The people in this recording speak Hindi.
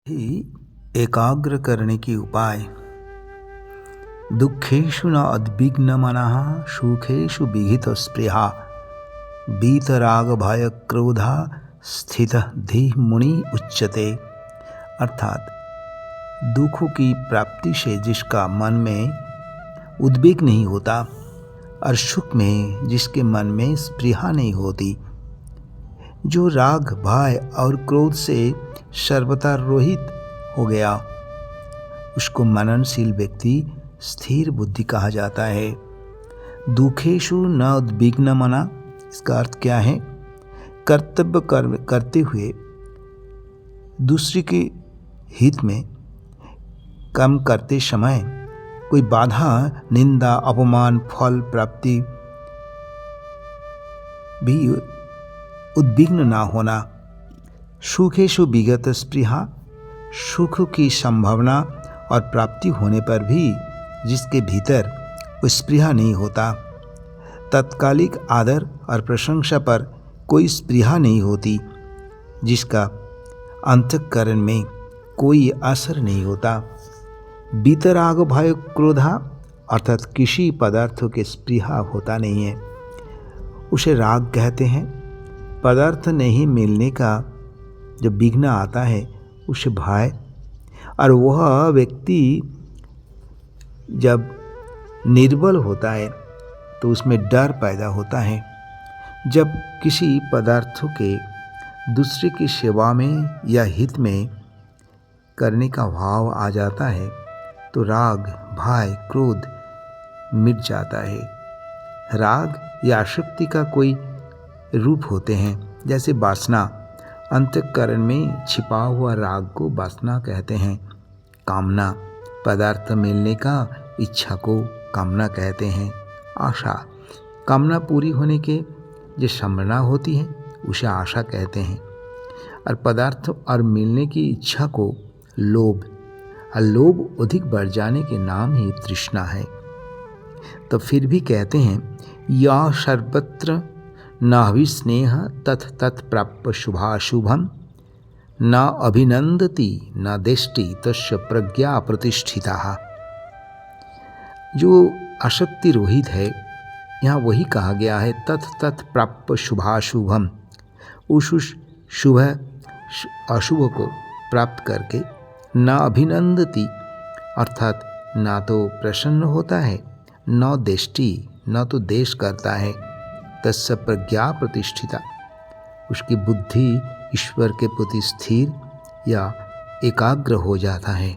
ही एकाग्र करने के उपाय। दुखेषु न उद्विग्न मनः सुखेषु विहित स्पृहा वीतराग भय क्रोधा स्थित धीः मुनि उच्यते। अर्थात दुखों की प्राप्ति से जिसका मन में उद्वेग नहीं होता और सुख में जिसके मन में स्पृहा नहीं होती, जो राग भय और क्रोध से सर्वथा रहित हो गया, उसको मननशील व्यक्ति स्थिर बुद्धि कहा जाता है। दुखेषु न उद्विग्न मना, इसका अर्थ क्या है? कर्तव्य करते हुए दूसरे के हित में काम करते समय कोई बाधा, निंदा, अपमान, फल प्राप्ति भी उद्विग्न ना होना। सुखेषु विगत स्पृहा, सुख की संभावना और प्राप्ति होने पर भी जिसके भीतर कोई स्पृहा नहीं होता, तत्कालिक आदर और प्रशंसा पर कोई स्पृहा नहीं होती, जिसका अंतःकरण में कोई असर नहीं होता। वीतराग भय क्रोधा, अर्थात किसी पदार्थों के स्पृहा होता नहीं है, उसे राग कहते हैं। पदार्थ नहीं मिलने का जो विघ्न आता है उसे भय, और वह व्यक्ति जब निर्बल होता है तो उसमें डर पैदा होता है। जब किसी पदार्थों के दूसरे की सेवा में या हित में करने का भाव आ जाता है तो राग भय क्रोध मिट जाता है। राग या आसक्ति का कोई रूप होते हैं, जैसे वासना। अंतःकरण में छिपा हुआ राग को वासना कहते हैं। कामना, पदार्थ मिलने का इच्छा को कामना कहते हैं। आशा, कामना पूरी होने के जो संभावना होती है उसे आशा कहते हैं। और पदार्थ और मिलने की इच्छा को लोभ, और लोभ अधिक बढ़ जाने के नाम ही तृष्णा है। तो फिर भी कहते हैं, या सर्वत्र नाभिस्नेह तत् तत् प्राप्य शुभाशुभम न अभिनंदति न देष्टि तस्य प्रज्ञा प्रतिष्ठिता। जो आसक्ति रोहित है, यहाँ वही कहा गया है, तत् तत् प्राप्य शुभाशुभम, उस शुभ अशुभ को प्राप्त करके न अभिनंदति, अर्थात ना तो प्रसन्न होता है, न देष्टि, न तो देश करता है, तस्य प्रज्ञा प्रतिष्ठिता, उसकी बुद्धि ईश्वर के प्रति स्थिर या एकाग्र हो जाता है।